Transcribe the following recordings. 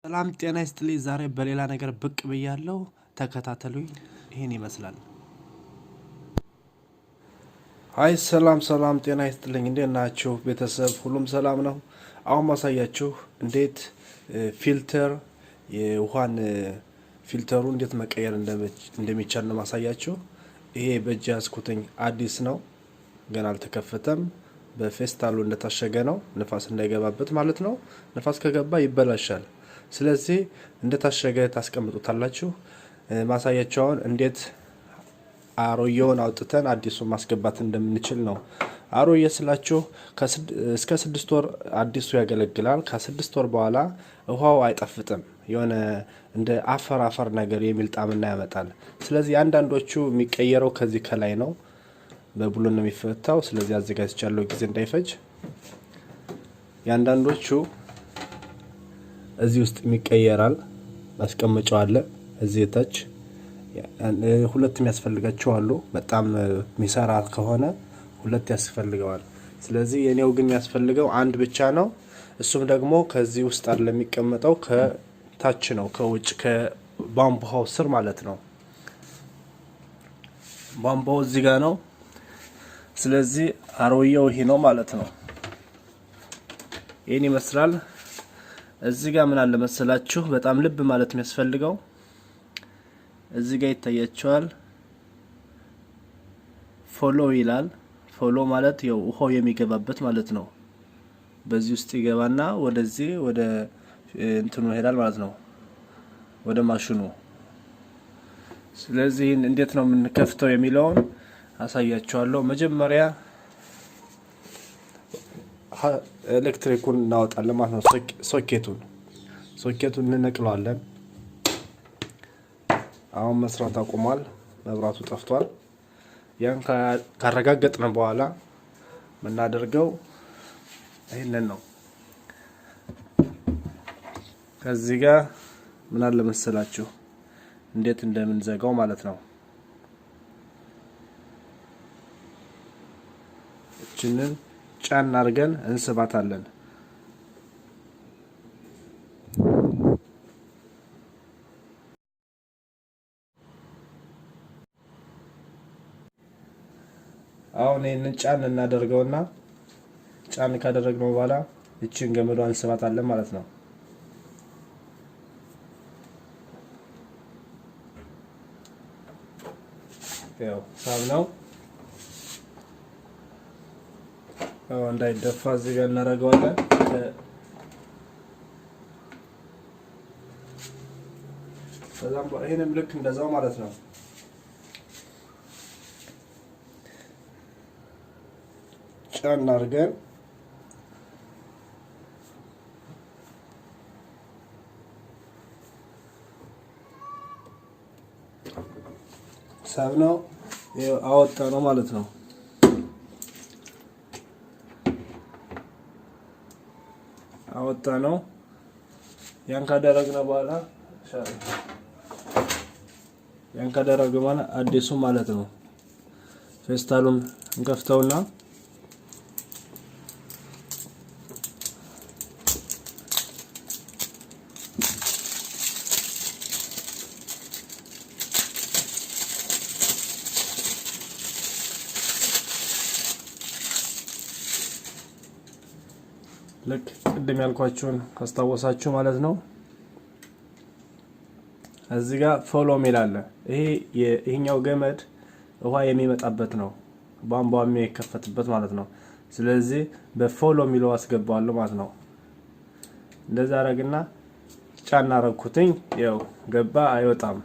ሰላም ጤና ይስጥልኝ ዛሬ በሌላ ነገር ብቅ ብያለሁ ተከታተሉኝ ይሄን ይመስላል አይ ሰላም ጤና ይስጥልኝ እንዴት ናችሁ ቤተሰብ ሁሉም ሰላም ነው አሁን ማሳያችሁ እንዴት ፊልተር የውሃን ፊልተሩ እንዴት መቀየር እንደሚቻል ነው ማሳያችሁ ይሄ በእጅ ያስኩትኝ አዲስ ነው ገና አልተከፈተም በፌስታሉ እንደታሸገ ነው ንፋስ እንዳይገባበት ማለት ነው ንፋስ ከገባ ይበላሻል ስለዚህ እንደታሸገ ታስቀምጡታላችሁ ማሳያቸውን እንዴት አሮየውን አውጥተን አዲሱን ማስገባት እንደምንችል ነው አሮየ ስላችሁ እስከ 6 ወር አዲሱ ያገለግላል ከ6 ወር በኋላ ውሃው አይጣፍጥም የሆነ እንደ አፈር ነገር የሚል ጣምና ያመጣል ስለዚህ አንዳንዶቹ የሚቀየረው ከዚህ ከላይ ነው በብሎን ነው የሚፈታው ስለዚህ አዘጋጅቻለሁ ጊዜ እንዳይፈጅ ያንዳንዶቹ እዚህ ውስጥ የሚቀየራል ማስቀመጫው አለ እዚህ ታች ሁለት የሚያስፈልጋቸው አሉ በጣም ሚሰራ ከሆነ ሁለት ያስፈልጋዋል ስለዚህ የኔው ግን የሚያስፈልገው አንድ ብቻ ነው እሱም ደግሞ ከዚህ ውስጥ አለ የሚቀመጠው ከታች ነው ከውጭ ከባምባው ስር ማለት ነው ባምባው እዚህ ጋር ነው ስለዚህ አሮየው ይሄ ነው ማለት ነው ይሄን ይመስላል እዚህ ጋር ምን አለ መሰላችሁ በጣም ልብ ማለት የሚያስፈልገው እዚህ ጋር ይታያችኋል ፎሎ ይላል ፎሎ ማለት ያው ውሃው የሚገባበት ማለት ነው በዚህ ውስጥ ይገባና ወደዚህ ወደ እንትኑ ይሄዳል ማለት ነው ወደ ማሽኑ ስለዚህ እንዴት ነው የምንከፍተው የሚለውን አሳያችኋለሁ መጀመሪያ ኤሌክትሪኩን እናወጣለን ማለት ነው ሶኬቱን እንነቅለዋለን አሁን መስራት አቁሟል መብራቱ ጠፍቷል ያን ካረጋገጥን በኋላ ምናደርገው ይሄንን ነው ከዚህ ጋር ምን አለ መሰላችሁ እንዴት እንደምንዘጋው ማለት ነው እቺንን ጫን አድርገን እንስባታለን አሁን ይሄንን ጫን እናደርገውና ጫን ካደረግነው በኋላ እቺን ገመዷን እንስባታለን ማለት ነው ያው ሳብናው እንዳይደፋ እዚህ ጋር እናደርገዋለን ከዛም ይሄንም ልክ እንደዛው ማለት ነው ጫን አድርገን ሳብናው አወጣነው ማለት ነው አወጣነው ያን ካደረግነው በኋላ አዲሱ ማለት ነው ፌስታሉን እንከፍተውና ልክ ቅድም ያልኳችሁን ካስታወሳችሁ ማለት ነው እዚህ ጋር ፎሎ ሚላለ ይሄኛው ገመድ ውሃ የሚመጣበት ነው ቧንቧው የሚከፈትበት ማለት ነው ስለዚህ በፎሎ ሚለው አስገባዋለሁ ማለት ነው እንደዛ አረግና ጫና አረኩትኝ ያው ገባ አይወጣም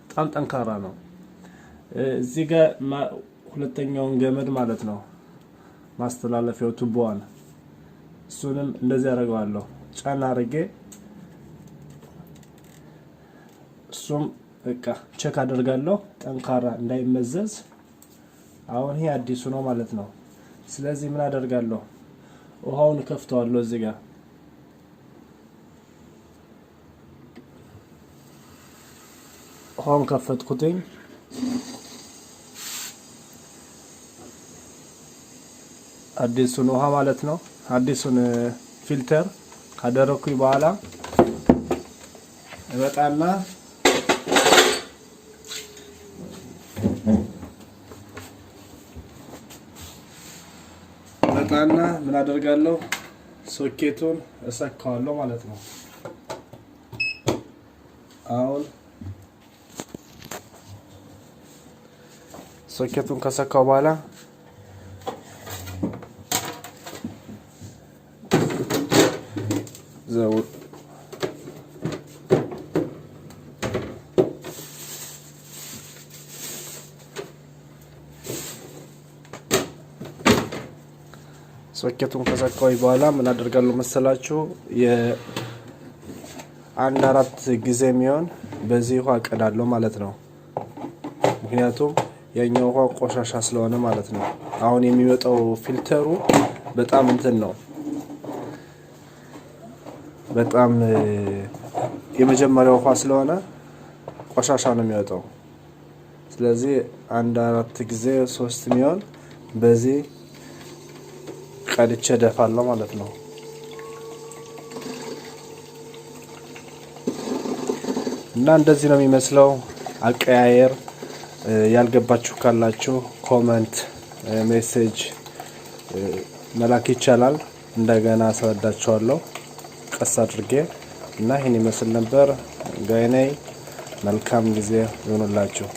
በጣም ጠንካራ ነው እዚህ ጋር ሁለተኛውን ገመድ ማለት ነው ማስተላለፊያው ቱቦዋን እሱንም እንደዚህ አደርጋለሁ ጫና አድርጌ እሱም በቃ ቼክ አደርጋለሁ ጠንካራ እንዳይመዘዝ አሁን ይሄ አዲሱ ነው ማለት ነው ስለዚህ ምን አደርጋለሁ ውሃውን ከፍተዋለሁ እዚህ ጋር ውሃውን ከፈትኩትኝ አዲሱን ውሃ ማለት ነው አዲሱን ፊልተር ካደረኩኝ በኋላ እመጣና ምን አደርጋለሁ? ሶኬቱን እሰካዋለሁ ማለት ነው። አሁን ሶኬቱን ከሰካው በኋላ ሶኬቱን ከሰካው በኋላ ምን አደርጋለሁ መሰላችሁ? የአንድ 4 ጊዜ የሚሆን በዚህ ውሃ ቀዳለሁ ማለት ነው። ምክንያቱም የኛው ውሃ ቆሻሻ ስለሆነ ማለት ነው። አሁን የሚወጣው ፊልተሩ በጣም እንትን ነው። በጣም የመጀመሪያው ውሃ ስለሆነ ቆሻሻ ነው የሚወጣው። ስለዚህ አንድ 4 ጊዜ 3 የሚሆን በዚህ ቀድቼ ደፋለሁ ማለት ነው። እና እንደዚህ ነው የሚመስለው አቀያየር። ያልገባችሁ ካላችሁ ኮሜንት ሜሴጅ መላክ ይቻላል። እንደገና አስረዳችኋለሁ ቀስ አድርጌ። እና ይሄን ይመስል ነበር ጋይኔ። መልካም ጊዜ ይሁንላችሁ።